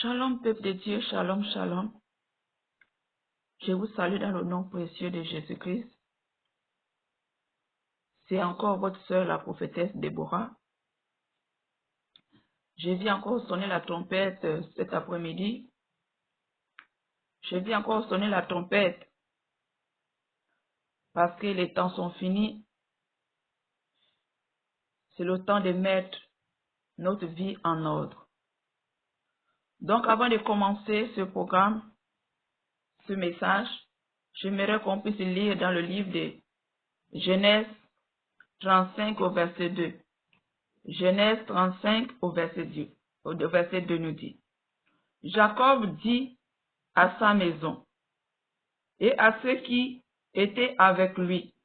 Shalom, peuple de Dieu, shalom, shalom. Je vous salue dans le nom précieux de Jésus-Christ. C'est encore votre sœur, la prophétesse Déborah. Je viens encore sonner la trompette cet après-midi. Je viens encore sonner la trompette parce que les temps sont finis. C'est le temps de mettre notre vie en ordre. Donc, avant de commencer ce programme, ce message, j'aimerais qu'on puisse lire dans le livre de Genèse 35 au verset 2. Genèse 35 au verset 2. Au verset 2 nous dit: Jacob dit à sa maison et à ceux qui étaient avec lui: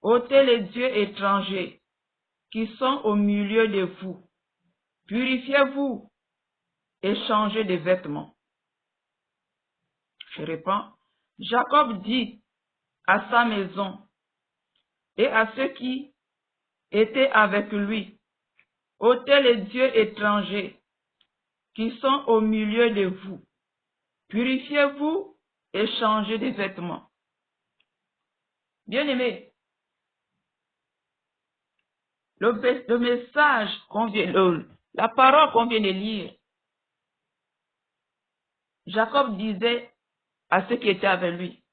ôtez les dieux étrangers qui sont au milieu de vous, purifiez-vous et changez de vêtements. Je réponds: Jacob dit à sa maison et à ceux qui étaient avec lui: ôtez les dieux étrangers qui sont au milieu de vous, purifiez-vous et changez de vêtements. Bien-aimés, le message qu'on vient de, la parole qu'on vient de lire, Jacob disait à ceux qui étaient avec lui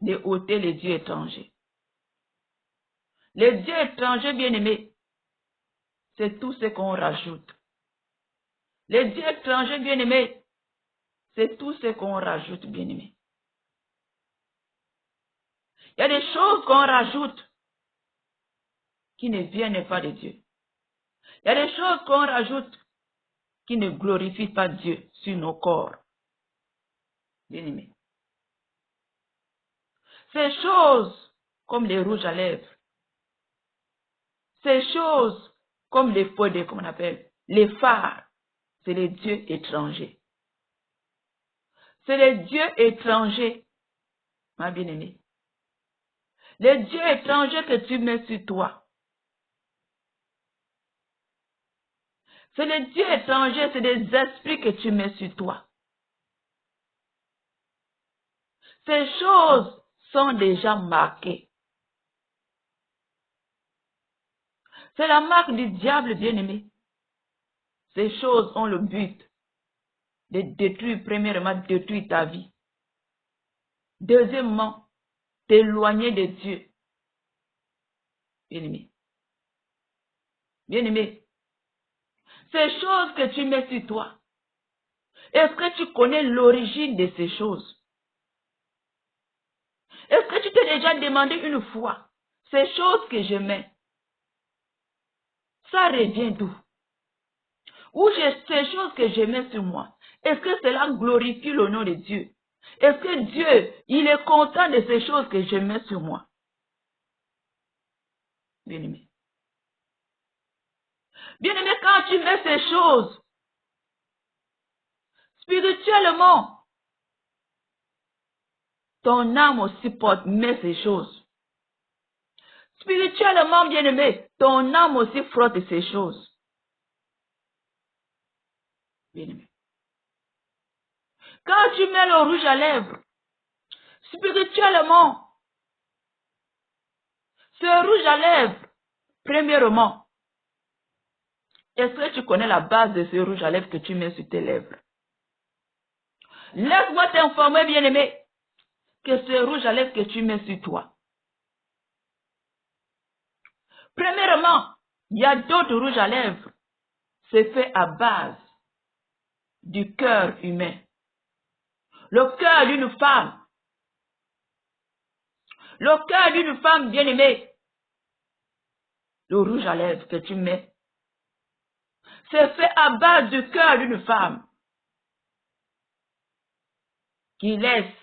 de ôter les dieux étrangers. Les dieux étrangers, bien-aimés, c'est tout ce qu'on rajoute. Les dieux étrangers, bien-aimés, c'est tout ce qu'on rajoute, bien-aimés. Il y a des choses qu'on rajoute qui ne viennent pas de Dieu. Il y a des choses qu'on rajoute qui ne glorifient pas Dieu sur nos corps, bien-aimés. Ces choses comme les rouges à lèvres, ces choses comme les feux, comme on appelle, les phares, c'est les dieux étrangers. C'est les dieux étrangers, ma bien-aimée. Les dieux étrangers que tu mets sur toi. C'est les dieux étrangers, c'est des esprits que tu mets sur toi. Ces choses sont déjà marquées. C'est la marque du diable, bien-aimé. Ces choses ont le but de détruire, premièrement, détruire ta vie. Deuxièmement, t'éloigner de Dieu. Bien-aimé. Bien-aimé. Ces choses que tu mets sur toi, est-ce que tu connais l'origine de ces choses? Est-ce que tu t'es déjà demandé une fois, ces choses que je mets, ça revient d'où? Ou ces choses que je mets sur moi, est-ce que cela glorifie le nom de Dieu? Est-ce que Dieu, il est content de ces choses que je mets sur moi? Bien-aimé. Bien-aimé, quand tu mets ces choses, spirituellement, ton âme aussi met ces choses. Spirituellement, bien-aimé, ton âme aussi frotte ces choses. Bien-aimé. Quand tu mets le rouge à lèvres, spirituellement, ce rouge à lèvres, premièrement, est-ce que tu connais la base de ce rouge à lèvres que tu mets sur tes lèvres? Laisse-moi t'informer, bien-aimé, que ce rouge à lèvres que tu mets sur toi. Premièrement, il y a d'autres rouges à lèvres. C'est fait à base du cœur humain. Le cœur d'une femme. Le cœur d'une femme bien-aimée. Le rouge à lèvres que tu mets. C'est fait à base du cœur d'une femme. Qui laisse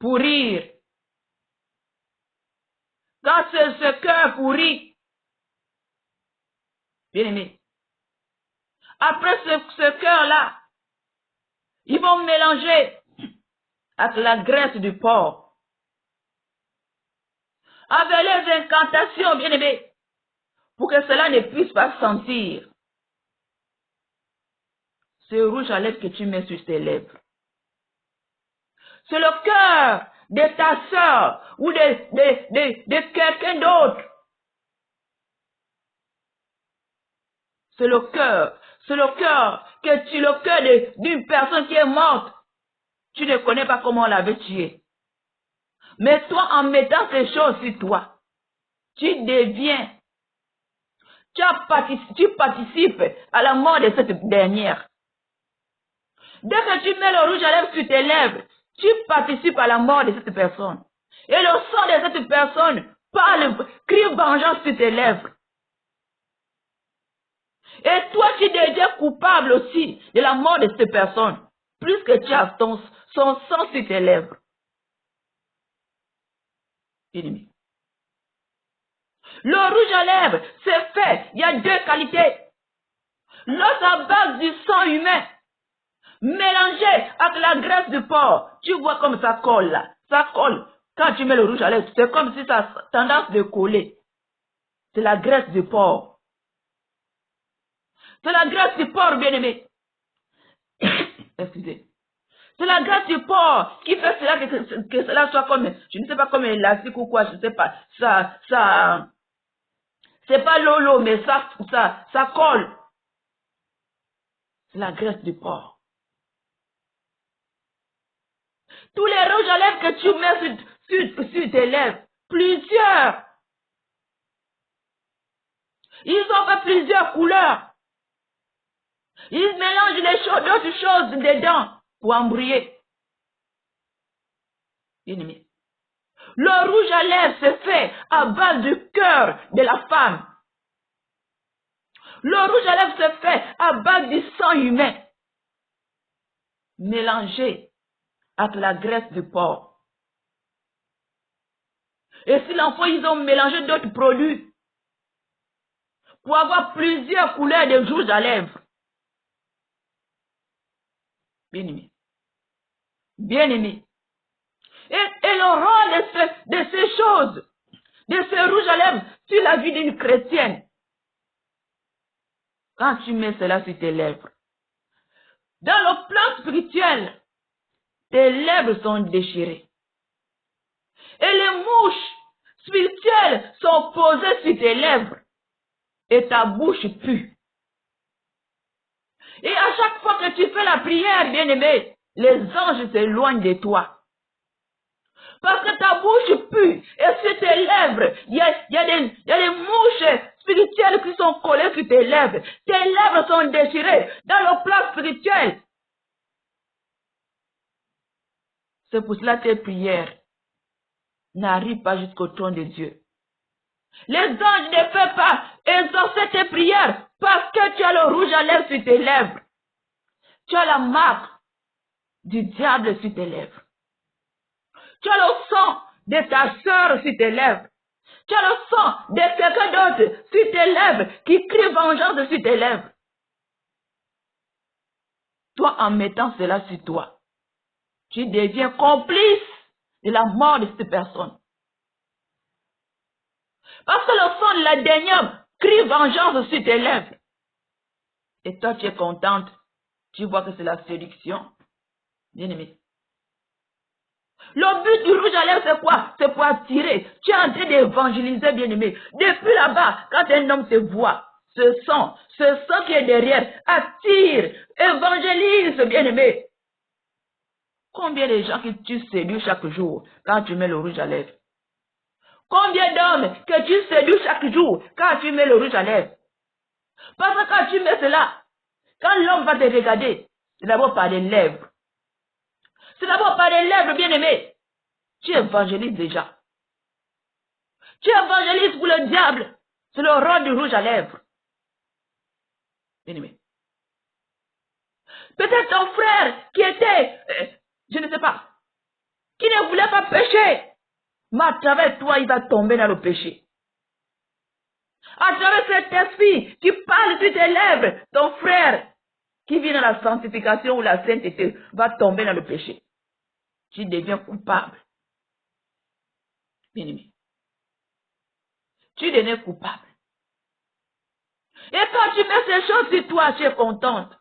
pourrir. Quand ce cœur pourrit, bien-aimé, après ce cœur-là, ils vont mélanger avec la graisse du porc, avec les incantations, bien-aimé, pour que cela ne puisse pas sentir. ce rouge à lèvres que tu mets sur tes lèvres. C'est le cœur de ta soeur ou de quelqu'un d'autre. C'est le cœur le cœur d'une personne qui est morte. Tu ne connais pas comment on l'avait tué. Mais toi, en mettant ces choses sur toi, tu participes à la mort de cette dernière. Dès que tu mets le rouge à lèvres sur tes lèvres, tu participes à la mort de cette personne. Et le sang de cette personne crie vengeance sur tes lèvres. Et toi, tu deviens coupable aussi de la mort de cette personne, plus que tu as son sang sur tes lèvres. Ennemi. Le rouge à lèvres, c'est fait. Il y a deux qualités. L'autre à base du sang humain, mélangé avec la graisse du porc. Tu vois comme ça colle là. Ça colle. Quand tu mets le rouge à lèvres, c'est comme si ça a tendance de coller. C'est la graisse du porc. C'est la graisse du porc, bien-aimé. Excusez. C'est la graisse du porc qui fait cela que cela soit comme, je ne sais pas, comme un élastique ou quoi, je ne sais pas. C'est pas l'eau, mais ça colle. C'est la graisse du porc. Tous les rouges à lèvres que tu mets sur tes lèvres, plusieurs. Ils ont fait plusieurs couleurs. Ils mélangent d'autres choses dedans pour embrouiller. Ennemi. Le rouge à lèvres se fait à base du cœur de la femme. Le rouge à lèvres se fait à base du sang humain, mélangé avec la graisse du porc. Et si l'enfant, ils ont mélangé d'autres produits pour avoir plusieurs couleurs de rouge à lèvres. Bien-aimé. Bien-aimé. Et le rôle de ces choses, de ce rouge à lèvres sur la vie d'une chrétienne, quand tu mets cela sur tes lèvres, dans le plan spirituel, tes lèvres sont déchirées. Et les mouches spirituelles sont posées sur tes lèvres. Et ta bouche pue. Et à chaque fois que tu fais la prière, bien-aimé, les anges s'éloignent de toi. Parce que ta bouche pue. Et sur tes lèvres, il y a des mouches spirituelles qui sont collées sur tes lèvres. Tes lèvres sont déchirées dans le plan spirituel. C'est pour cela que tes prières n'arrivent pas jusqu'au trône de Dieu. Les anges ne peuvent pas exaucer tes prières parce que tu as le rouge à lèvres sur tes lèvres. Tu as la marque du diable sur tes lèvres. Tu as le sang de ta sœur sur tes lèvres. Tu as le sang de quelqu'un d'autre sur tes lèvres qui crie vengeance sur tes lèvres. Toi, en mettant cela sur toi, tu deviens complice de la mort de cette personne. Parce que le sang de la dernière crie vengeance sur tes lèvres. Et toi, tu es contente. Tu vois que c'est la séduction. Bien-aimé. Le but du rouge à lèvres, c'est quoi? C'est pour attirer. Tu es en train d'évangéliser, bien-aimé. Depuis là-bas, quand un homme te voit, ce sang qui est derrière, attire, évangélise, bien-aimé. Combien de gens que tu séduis chaque jour quand tu mets le rouge à lèvres? Combien d'hommes que tu séduis chaque jour quand tu mets le rouge à lèvres? Parce que quand tu mets cela, quand l'homme va te regarder, c'est d'abord par les lèvres. C'est d'abord par les lèvres, bien-aimé. Tu évangélises déjà. Tu évangélises pour le diable. C'est le rôle du rouge à lèvres. Bien-aimé. Peut-être ton frère qui était, je ne sais pas, qui ne voulait pas pécher. Mais à travers toi, il va tomber dans le péché. À travers cet esprit qui parle sur tes lèvres, ton frère qui vit dans la sanctification ou la sainteté va tomber dans le péché. Tu deviens coupable. Bien-aimé. Tu deviens coupable. Et quand tu mets ces choses sur toi, tu es contente.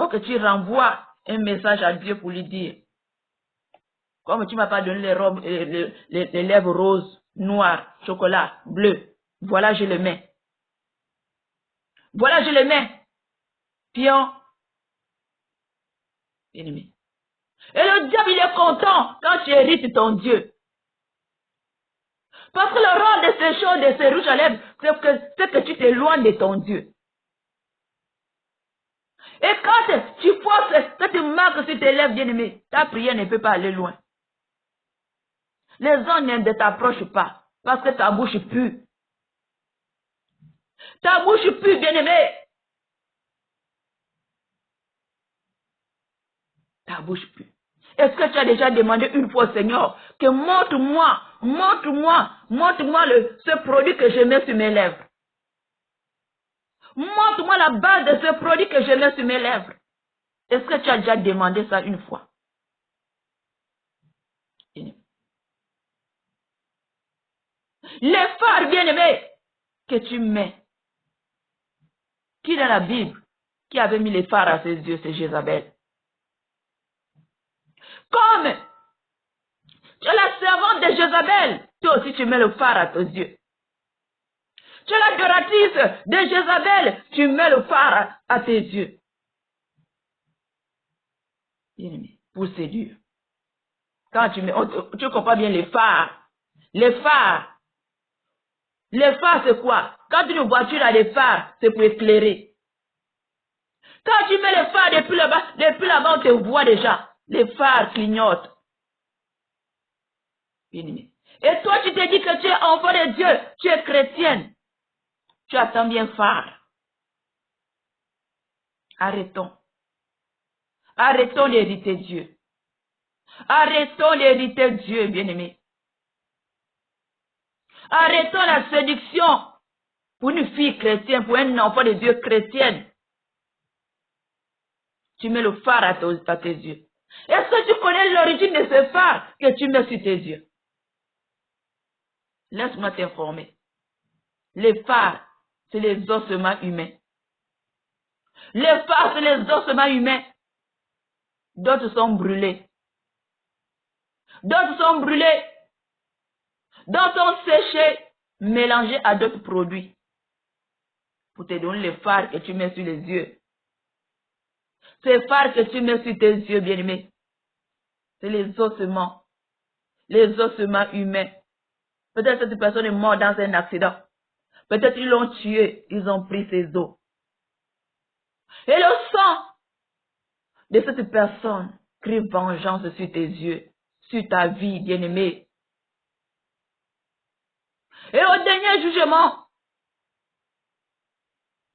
que tu renvoies un message à Dieu pour lui dire, comme tu m'as pas donné les robes, les lèvres roses, noires, chocolat, bleu, voilà je le mets. Voilà je le mets. Pion. Ennemi. Et le diable, il est content quand tu hérites ton Dieu. Parce que le rôle de ces choses, de ces rouges à lèvres, c'est que tu t'éloignes de ton Dieu. Et quand tu forces, quand tu marques sur tes lèvres, bien-aimé, ta prière ne peut pas aller loin. Les anges ne t'approchent pas, parce que ta bouche pue. Ta bouche pue, bien-aimé. Ta bouche pue. Est-ce que tu as déjà demandé une fois au Seigneur que montre-moi ce produit que je mets sur mes lèvres. Montre-moi la base de ce produit que je mets sur mes lèvres. Est-ce que tu as déjà demandé ça une fois? Les phares bien-aimés que tu mets. Qui dans la Bible, qui avait mis les phares à ses yeux, c'est Jézabel. Comme tu es la servante de Jézabel, toi aussi tu mets le phare à tes yeux. Tu es l'adoratrice de Jézabel, tu mets le phare à tes yeux. Bien-aimé, pour séduire. Quand tu mets, tu comprends bien les phares. Les phares. Les phares, c'est quoi? Quand une voiture a des phares, c'est pour éclairer. Quand tu mets les phares depuis là-bas, on te voit déjà. Les phares clignotent. Bien-aimé. Et toi, tu te dis que tu es enfant de Dieu, tu es chrétienne. Tu attends bien phare. Arrêtons. Arrêtons d'hériter Dieu. Arrêtons d'hériter Dieu, bien-aimé. Arrêtons la séduction pour une fille chrétienne, pour un enfant de Dieu chrétienne. Tu mets le phare à tes yeux. Est-ce que tu connais l'origine de ce phare que tu mets sur tes yeux? Laisse-moi t'informer. Les phares, c'est les ossements humains. Les phares, c'est les ossements humains. D'autres sont brûlés. D'autres sont brûlés. D'autres sont séchés, mélangés à d'autres produits. Pour te donner les phares que tu mets sur les yeux. Ces phares que tu mets sur tes yeux, bien-aimés, c'est les ossements humains. Peut-être que cette personne est morte dans un accident. Peut-être qu'ils l'ont tué, ils ont pris ses os. Et le sang de cette personne crie vengeance sur tes yeux, sur ta vie, bien-aimée. Et au dernier jugement,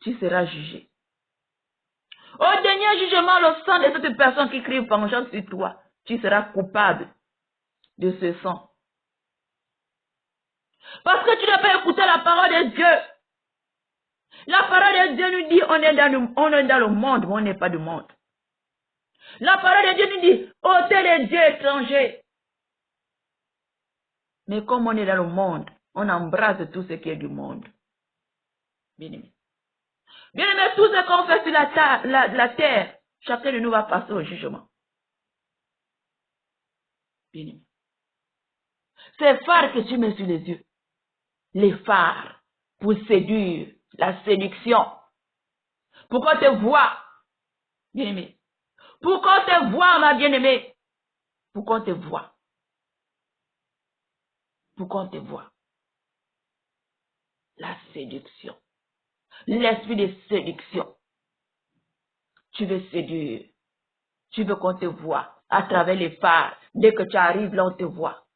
tu seras jugé. Au dernier jugement, le sang de cette personne qui crie vengeance sur toi, tu seras coupable de ce sang. Parce que tu n'as pas écouté la parole de Dieu. La parole de Dieu nous dit, on est dans le monde, mais on n'est pas du monde. La parole de Dieu nous dit, ôtez les dieux étrangers. Mais comme on est dans le monde, on embrasse tout ce qui est du monde. Bien-aimé. Bien-aimé, tout ce qu'on fait sur la terre, chacun de nous va passer au jugement. Bien-aimé. Ces phares que tu mets sur les yeux, les phares pour séduire, la séduction, pour qu'on te voie, bien-aimé. Pour qu'on te voie, ma bien-aimée. Pour qu'on te voie. Pour qu'on te voie. La séduction. L'esprit de séduction. Tu veux séduire. Tu veux qu'on te voie à travers les phares. Dès que tu arrives là, on te voit.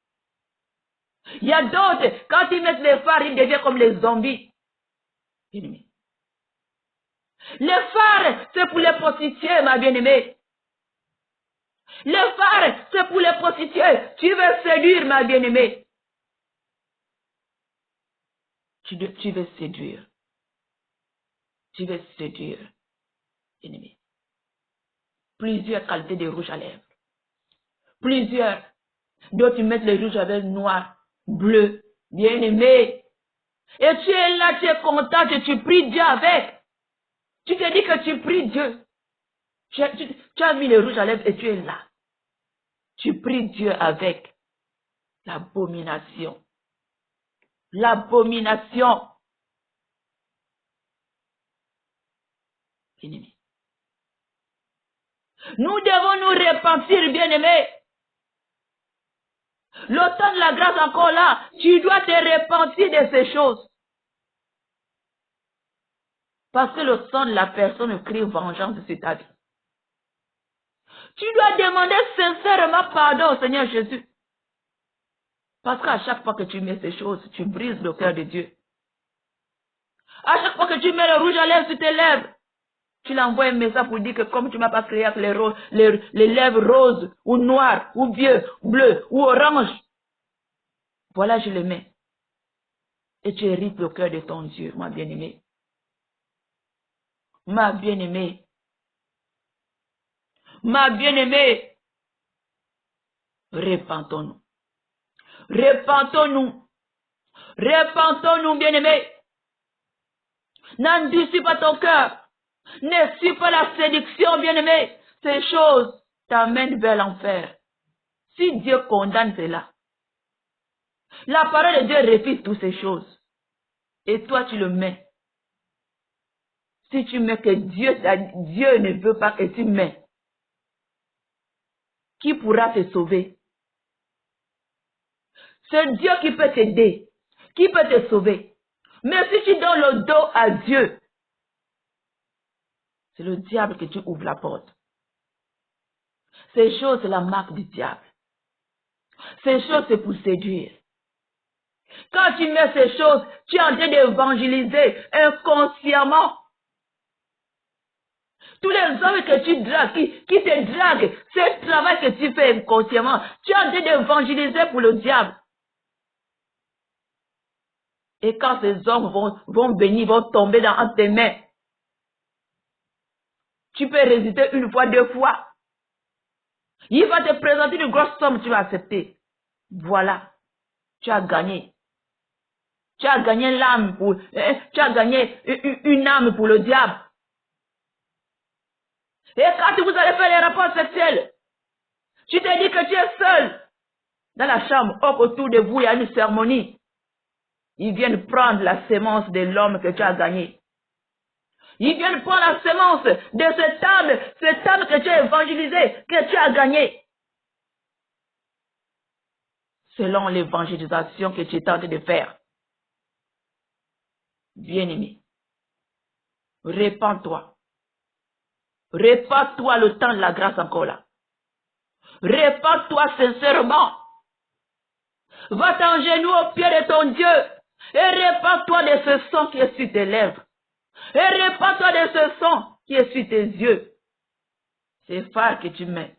Il y a d'autres, quand ils mettent les phares, ils deviennent comme les zombies. Bien-aimé. Les phares, c'est pour les prostituées, ma bien-aimée. Les phares, c'est pour les prostituées. Tu veux séduire, ma bien-aimée. Tu veux séduire. Tu veux séduire, ennemi. Plusieurs qualités de rouge à lèvres. Plusieurs. D'autres mettent les rouges à lèvres noirs, bleus, bien-aimés. Et tu es là, tu es content que tu pries Dieu avec. Tu te dis que tu pries Dieu. Tu as mis le rouge à lèvres et tu es là. Tu pries Dieu avec l'abomination. L'abomination. Bien-aimé. Nous devons nous repentir, bien-aimés. Le temps de la grâce encore là, tu dois te repentir de ces choses. Parce que le sang de la personne crie vengeance sur ta vie. Tu dois demander sincèrement pardon au Seigneur Jésus. Parce qu'à chaque fois que tu mets ces choses, tu brises le cœur de Dieu. À chaque fois que tu mets le rouge à lèvres sur tes lèvres, tu l'envoies un message pour dire que comme tu ne m'as pas créé avec les lèvres roses, ou noires, ou bleues, ou oranges, voilà, je les mets. Et tu hérites le cœur de ton Dieu, ma bien-aimée. Ma bien-aimée. Ma bien-aimée. Repentons-nous. Repentons-nous. Repentons-nous, bien-aimés. N'endurcis pas ton cœur. Ne suis pas la séduction, bien-aimé. Ces choses t'amènent vers l'enfer. Si Dieu condamne cela, la parole de Dieu refuse toutes ces choses. Et toi, tu le mets. Si tu mets que Dieu ne veut pas que tu mets, qui pourra te sauver? C'est Dieu qui peut t'aider, qui peut te sauver. Mais si tu donnes le dos à Dieu, c'est le diable que tu ouvres la porte. Ces choses, c'est la marque du diable. Ces choses, c'est pour séduire. Quand tu mets ces choses, tu es en train d'évangéliser inconsciemment. Tous les hommes que tu dragues, qui te draguent, ce travail que tu fais inconsciemment, tu es en train d'évangéliser pour le diable. Et quand ces hommes vont venir, vont tomber dans tes mains, tu peux résister une fois, deux fois. Il va te présenter une grosse somme, tu vas accepter. Voilà, tu as gagné. Tu as gagné l'âme tu as gagné une âme pour le diable. Et quand vous allez faire les rapports sexuels, tu te dis que tu es seul dans la chambre, autour de vous, il y a une cérémonie. Ils viennent prendre la sémence de l'homme que tu as gagné. Ils viennent prendre la sémence de cette âme que tu as évangélisée, que tu as gagnée. Selon l'évangélisation que tu es en train de faire. Bien-aimé, répands-toi. Répands-toi le temps de la grâce encore là. Répands-toi sincèrement. Va t'en genou au pied de ton Dieu. Et répands-toi de ce sang qui est sur tes lèvres. Et répands-toi de ce sang qui est sur tes yeux. C'est phare que tu mets.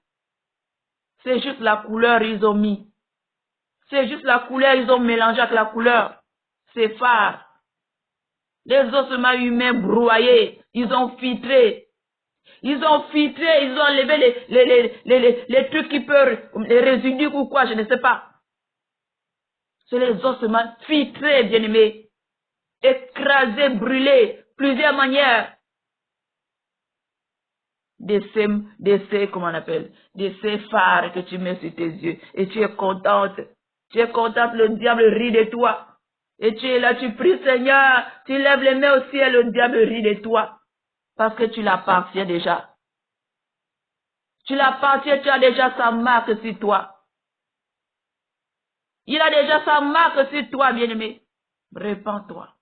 C'est juste la couleur ils ont mis. C'est juste la couleur ils ont mélangé avec la couleur. C'est phare. Les ossements humains broyés, ils ont filtré. Ils ont filtré, ils ont enlevé les trucs qui peuvent, les résidus ou quoi, je ne sais pas. C'est les ossements filtrés, bien-aimés. Écrasés, brûlés, plusieurs manières. Comment on appelle, de ces phares que tu mets sur tes yeux. Et tu es contente. Tu es contente, le diable rit de toi. Et tu es là, tu pries, Seigneur. Tu lèves les mains au ciel, le diable rit de toi. Parce que tu l'appartiens déjà. Tu l'appartiens, tu as déjà sa marque sur toi. Il a déjà sa marque sur toi, bien-aimé. Répands-toi.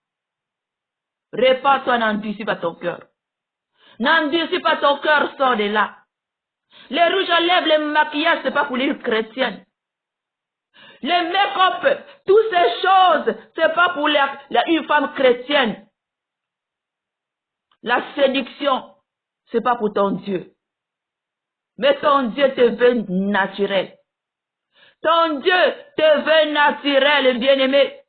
Répands-toi, n'endurcis pas ton cœur. N'endurcis pas ton cœur, sors de là. Les rouges à lèvres, les maquillages, c'est pas pour les chrétiennes. Les make-up, toutes ces choses, c'est pas pour une femme chrétienne. La séduction, c'est pas pour ton Dieu. Mais ton Dieu te veut naturel. Ton Dieu te veut naturel, bien-aimé.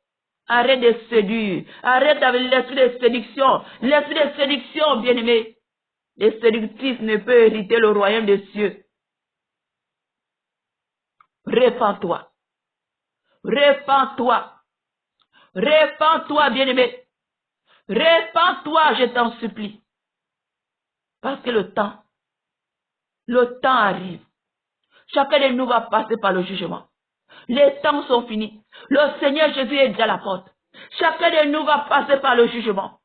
Arrête de séduire. Arrête avec l'esprit de séduction. L'esprit de séduction, bien-aimé. Les séductrices ne peuvent hériter le royaume des cieux. Répands-toi. Répands-toi. Répands-toi, bien-aimé. Répands-toi, je t'en supplie. Parce que le temps Le temps arrive. Chacun de nous va passer par le jugement. Les temps sont finis. Le Seigneur Jésus est déjà à la porte. Chacun de nous va passer par le jugement.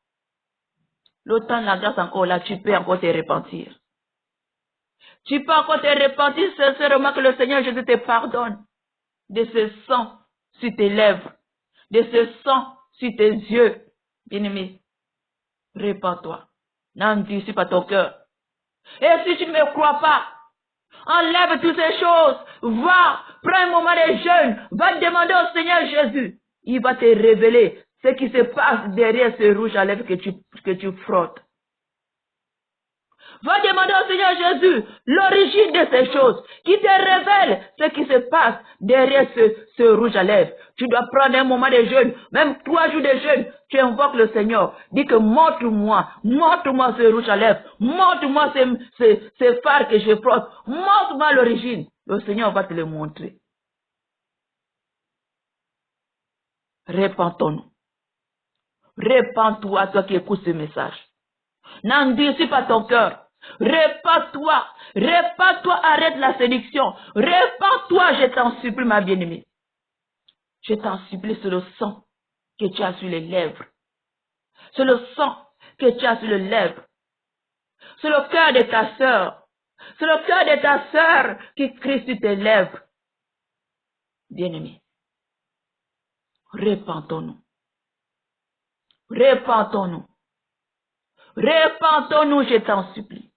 Le temps de la grâce encore là, tu peux encore te repentir. Tu peux encore te repentir sincèrement que le Seigneur Jésus te pardonne de ce sang sur tes lèvres, de ce sang sur tes yeux. Bien-aimé, répands-toi. N'endurcis pas ton cœur. Et si tu ne me crois pas, enlève toutes ces choses. Va, prends un moment de jeûne. Va demander au Seigneur Jésus. Il va te révéler ce qui se passe derrière ce rouge à lèvres que tu frottes. Va demander au Seigneur Jésus l'origine de ces choses, qui te révèle ce qui se passe derrière ce rouge à lèvres. Tu dois prendre un moment de jeûne, même 3 jours de jeûne. Tu invoques le Seigneur. Dis que montre-moi ce rouge à lèvres. Montre-moi ce phare que je frotte. Montre-moi l'origine. Le Seigneur va te le montrer. Répands-nous. Répands-toi, toi qui écoutes ce message. N'endurcis pas ton cœur. Répands-toi. Répands-toi, arrête la séduction. Répands-toi, je t'en supplie, ma bien-aimée. Je t'en supplie, c'est le sang que tu as sur les lèvres. C'est le sang que tu as sur les lèvres. C'est le cœur de ta sœur. C'est le cœur de ta sœur qui crie sur tes lèvres. Bien-aimé, repentons-nous. Repentons-nous. Repentons-nous, je t'en supplie.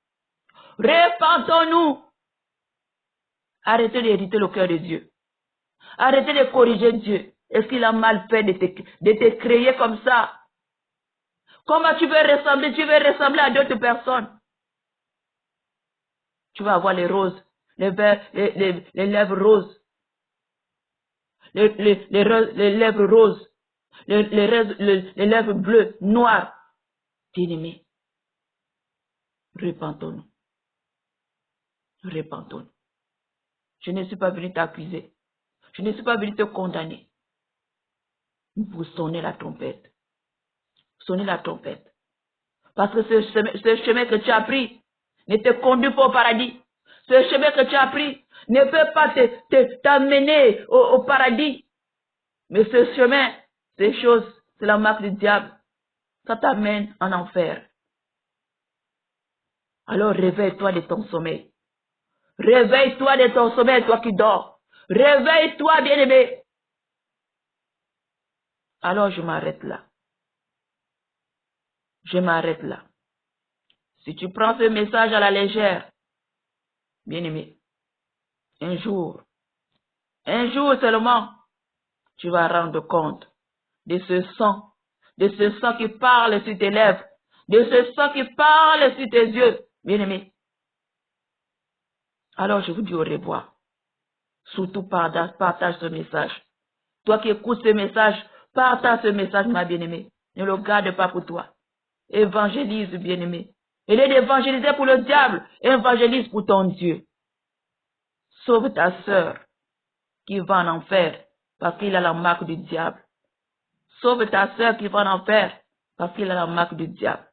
Repentons-nous. Arrêtez d'hériter le cœur de Dieu. Arrêtez de corriger Dieu. Est-ce qu'il a mal fait de te créer comme ça? Comment tu veux ressembler? Tu veux ressembler à d'autres personnes. Tu vas avoir les roses, les lèvres roses, les lèvres roses, les lèvres bleues, noires. Bien-aimé, repentons-nous. Repentons-nous. Je ne suis pas venu t'accuser. Je ne suis pas venu te condamner. Vous sonnez la trompette. Sonnez la trompette. Parce que ce chemin que tu as pris ne te conduit pas au paradis. Ce chemin que tu as pris ne peut pas t'amener au paradis. Mais ce chemin, ces choses, c'est la marque du diable. Ça t'amène en enfer. Alors réveille-toi de ton sommeil. Réveille-toi de ton sommeil, toi qui dors. Réveille-toi, bien-aimé. Alors je m'arrête là. Je m'arrête là. Si tu prends ce message à la légère, bien-aimé, un jour seulement, tu vas rendre compte de ce sang qui parle sur tes lèvres, de ce sang qui parle sur tes yeux, bien-aimé. Alors je vous dis au revoir. Surtout partage ce message. Toi qui écoutes ce message, partage ce message, ma bien-aimée. Ne le garde pas pour toi. Évangélise, bien-aimé. Au lieu d'évangéliser pour le diable, évangélise pour ton Dieu. Sauve ta sœur qui va en enfer parce qu'il a la marque du diable. Sauve ta sœur qui va en enfer parce qu'il a la marque du diable.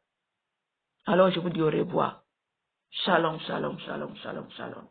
Alors je vous dis au revoir. Shalom, shalom, shalom, shalom, shalom.